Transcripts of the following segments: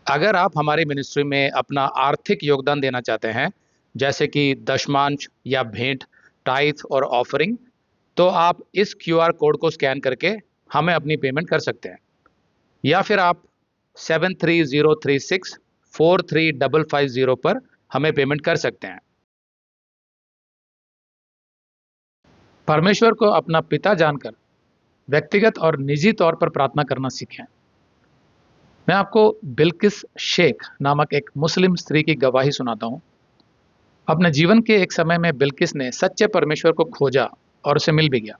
अगर आप हमारी मिनिस्ट्री में अपना आर्थिक योगदान देना चाहते हैं, जैसे कि दशमांश या भेंट, टाइथ और ऑफरिंग, तो आप इस क्यूआर कोड को स्कैन करके हमें अपनी पेमेंट कर सकते हैं। या फिर आप 7303643550 पर हमें पेमेंट कर सकते हैं। परमेश्वर को अपना पिता जानकर व्यक्तिगत और निजी तौर पर प्रार्थना करना सीखें। मैं आपको बिल्किस शेख नामक एक मुस्लिम स्त्री की गवाही सुनाता हूँ। अपने जीवन के एक समय में बिल्किस ने सच्चे परमेश्वर को खोजा और उसे मिल भी गया।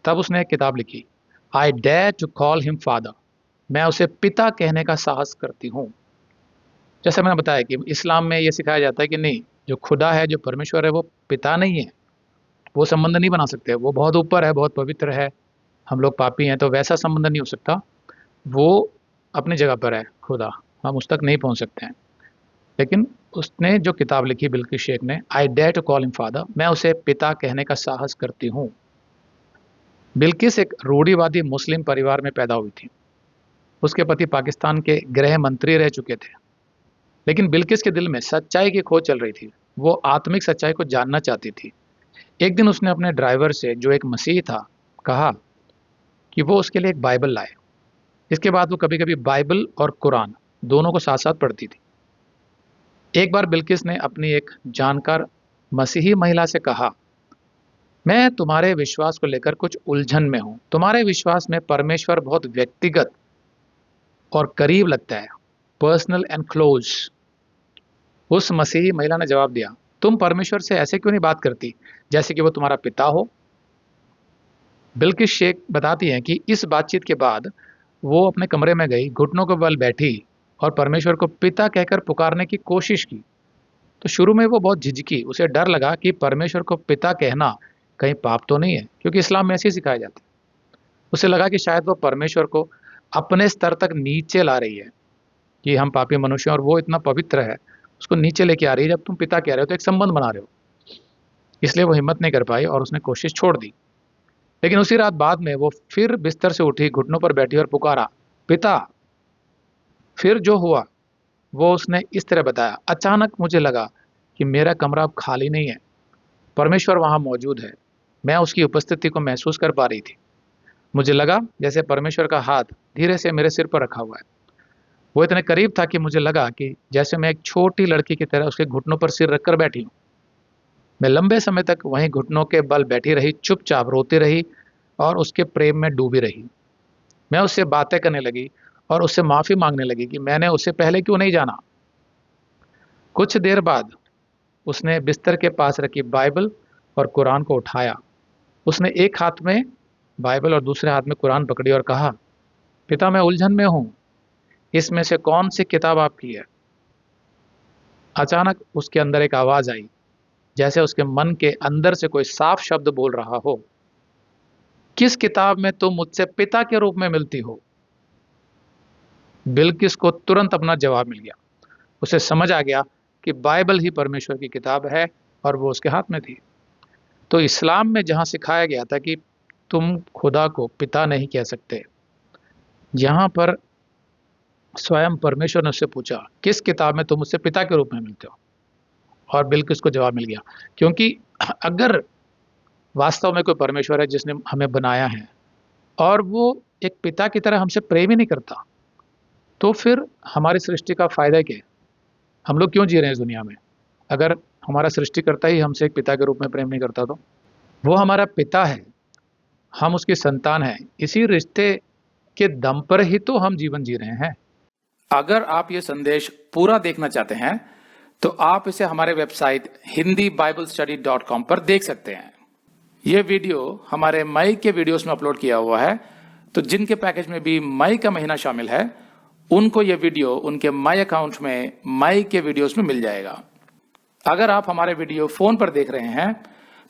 तब उसने एक किताब लिखी, I dare to call him father. मैं उसे पिता कहने का साहस करती हूँ। जैसे मैंने बताया कि इस्लाम में यह सिखाया जाता है कि नहीं, जो खुदा है, जो परमेश्वर है, वो पिता नहीं है। वो संबंध नहीं बना सकते। वो बहुत ऊपर है, बहुत पवित्र है। हम लोग पापी हैं, तो वैसा संबंध नहीं हो सकता। वो अपनी जगह पर है खुदा, हम उस तक नहीं पहुंच सकते हैं। लेकिन उसने जो किताब लिखी बिल्किस शेख ने, I dare to call him father, मैं उसे पिता कहने का साहस करती हूँ। बिल्किस एक रूढ़िवादी मुस्लिम परिवार में पैदा हुई थी। उसके पति पाकिस्तान के गृह मंत्री रह चुके थे। लेकिन बिल्किस के दिल में सच्चाई की खोज चल रही थी। वो आत्मिक सच्चाई को जानना चाहती थी। एक दिन उसने अपने ड्राइवर से, जो एक मसीही था, कहा कि वो उसके लिए एक बाइबल लाए। इसके बाद वो कभी कभी बाइबल और कुरान दोनों को साथ साथ पढ़ती थी। एक बार बिल्किस ने अपनी एक जानकार मसीही महिला से कहा, मैं तुम्हारे विश्वास को लेकर कुछ उलझन में हूं। तुम्हारे विश्वास में परमेश्वर बहुत व्यक्तिगत और करीब लगता है, पर्सनल एंड क्लोज। उस मसीही महिला ने जवाब दिया, तुम परमेश्वर से ऐसे क्यों नहीं बात करती जैसे कि वो तुम्हारा पिता हो। बिल्किस शेख बताती हैं कि इस बातचीत के बाद वो अपने कमरे में गई, घुटनों के बल बैठी और परमेश्वर को पिता कहकर पुकारने की कोशिश की। तो शुरू में वो बहुत झिझकी। उसे डर लगा कि परमेश्वर को पिता कहना कहीं पाप तो नहीं है, क्योंकि इस्लाम में ऐसे ही सिखाया जाता है। उसे लगा कि शायद वो परमेश्वर को अपने स्तर तक नीचे ला रही है, कि हम पापी मनुष्य हैं और वो इतना पवित्र है, उसको नीचे लेके आ रही है। जब तुम पिता कह रहे हो तो एक संबंध बना रहे हो। इसलिए वो हिम्मत नहीं कर पाई और उसने कोशिश छोड़ दी। लेकिन उसी रात बाद में वो फिर बिस्तर से उठी, घुटनों पर बैठी और पुकारा, पिता। फिर जो हुआ वो उसने इस तरह बताया, अचानक मुझे लगा कि मेरा कमरा अब खाली नहीं है, परमेश्वर वहां मौजूद है। मैं उसकी उपस्थिति को महसूस कर पा रही थी। मुझे लगा जैसे परमेश्वर का हाथ धीरे से मेरे सिर पर रखा हुआ है। वो इतने करीब था कि मुझे लगा कि जैसे मैं एक छोटी लड़की की तरह उसके घुटनों पर सिर रखकर बैठी हूँ। मैं लंबे समय तक वहीं घुटनों के बल बैठी रही, चुपचाप रोती रही और उसके प्रेम में डूबी रही। मैं उससे बातें करने लगी और उससे माफ़ी मांगने लगी कि मैंने उसे पहले क्यों नहीं जाना। कुछ देर बाद उसने बिस्तर के पास रखी बाइबल और कुरान को उठाया। उसने एक हाथ में बाइबल और दूसरे हाथ में कुरान पकड़ी और कहा, पिता, मैं उलझन में हूँ, इसमें से कौन सी किताब आपकी है। अचानक उसके अंदर एक आवाज़ आई, जैसे उसके मन के अंदर से कोई साफ शब्द बोल रहा हो, किस किताब में तुम मुझसे पिता के रूप में मिलती हो। बिल्किस को तुरंत अपना जवाब मिल गया। उसे समझ आ गया कि बाइबल ही परमेश्वर की किताब है और वो उसके हाथ में थी। तो इस्लाम में जहाँ सिखाया गया था कि तुम खुदा को पिता नहीं कह सकते, यहाँ पर स्वयं परमेश्वर ने उससे पूछा, किस किताब में तुम मुझसे पिता के रूप में मिलते हो। और बिल्किस को जवाब मिल गया, क्योंकि अगर वास्तव में कोई परमेश्वर है जिसने हमें बनाया है और वो एक पिता की तरह हमसे प्रेम ही नहीं करता, तो फिर हमारी सृष्टि का फायदा क्या है। हम लोग क्यों जी रहे हैं इस दुनिया में, अगर हमारा सृष्टिकर्ता ही हमसे एक पिता के रूप में प्रेम नहीं करता। तो वो हमारा पिता है, हम उसकी संतान हैं। इसी रिश्ते के दम पर ही तो हम जीवन जी रहे हैं। अगर आप ये संदेश पूरा देखना चाहते हैं तो आप इसे हमारे वेबसाइट hindibiblesstudy.com पर देख सकते हैं। ये वीडियो हमारे मई के वीडियोस में अपलोड किया हुआ है, तो जिनके पैकेज में भी मई का महीना शामिल है, उनको ये वीडियो उनके मई अकाउंट में मई के वीडियोस में मिल जाएगा। अगर आप हमारे वीडियो फोन पर देख रहे हैं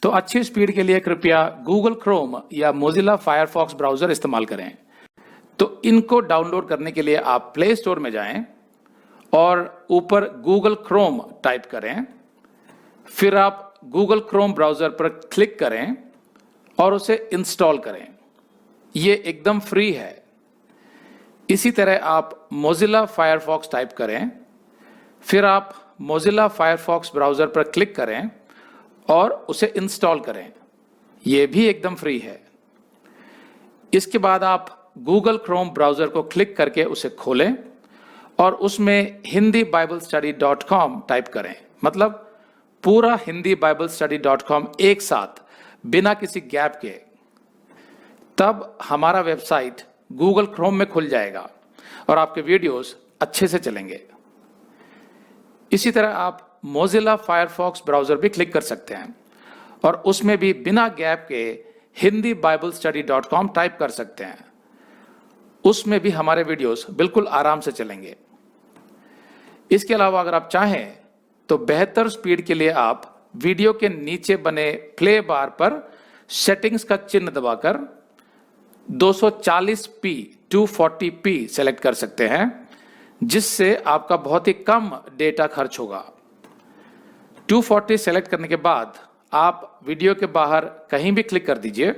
तो अच्छी स्पीड के लिए कृपया गूगल क्रोम या मोजिला फायरफॉक्स ब्राउजर इस्तेमाल करें। तो इनको डाउनलोड करने के लिए आप प्ले स्टोर में जाएं और ऊपर गूगल क्रोम टाइप करें। फिर आप गूगल क्रोम ब्राउजर पर क्लिक करें और उसे इंस्टॉल करें। ये एकदम फ्री है। इसी तरह आप मोजिला फायरफॉक्स टाइप करें, फिर आप मोजिला फायरफॉक्स ब्राउज़र पर क्लिक करें और उसे इंस्टॉल करें। यह भी एकदम फ्री है। इसके बाद आप गूगल क्रोम ब्राउज़र को क्लिक करके उसे खोलें और उसमें hindibiblesteady.com टाइप करें, मतलब पूरा hindibiblesteady.com एक साथ बिना किसी गैप के। तब हमारा वेबसाइट गूगल क्रोम में खुल जाएगा और आपके वीडियोस अच्छे से चलेंगे। इसी तरह आप मोजिला फायरफॉक्स ब्राउज़र भी क्लिक कर सकते हैं और उसमें भी बिना गैप के hindibiblesteady.com टाइप कर सकते हैं। उसमें भी हमारे वीडियोस बिल्कुल आराम से चलेंगे। इसके अलावा अगर आप चाहें तो बेहतर स्पीड के लिए आप वीडियो के नीचे बने प्ले बार पर सेटिंग्स का चिन्ह दबाकर 240p 240p सेलेक्ट कर सकते हैं, जिससे आपका बहुत ही कम डेटा खर्च होगा। 240 सेलेक्ट करने के बाद आप वीडियो के बाहर कहीं भी क्लिक कर दीजिए,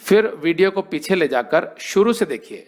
फिर वीडियो को पीछे ले जाकर शुरू से देखिए।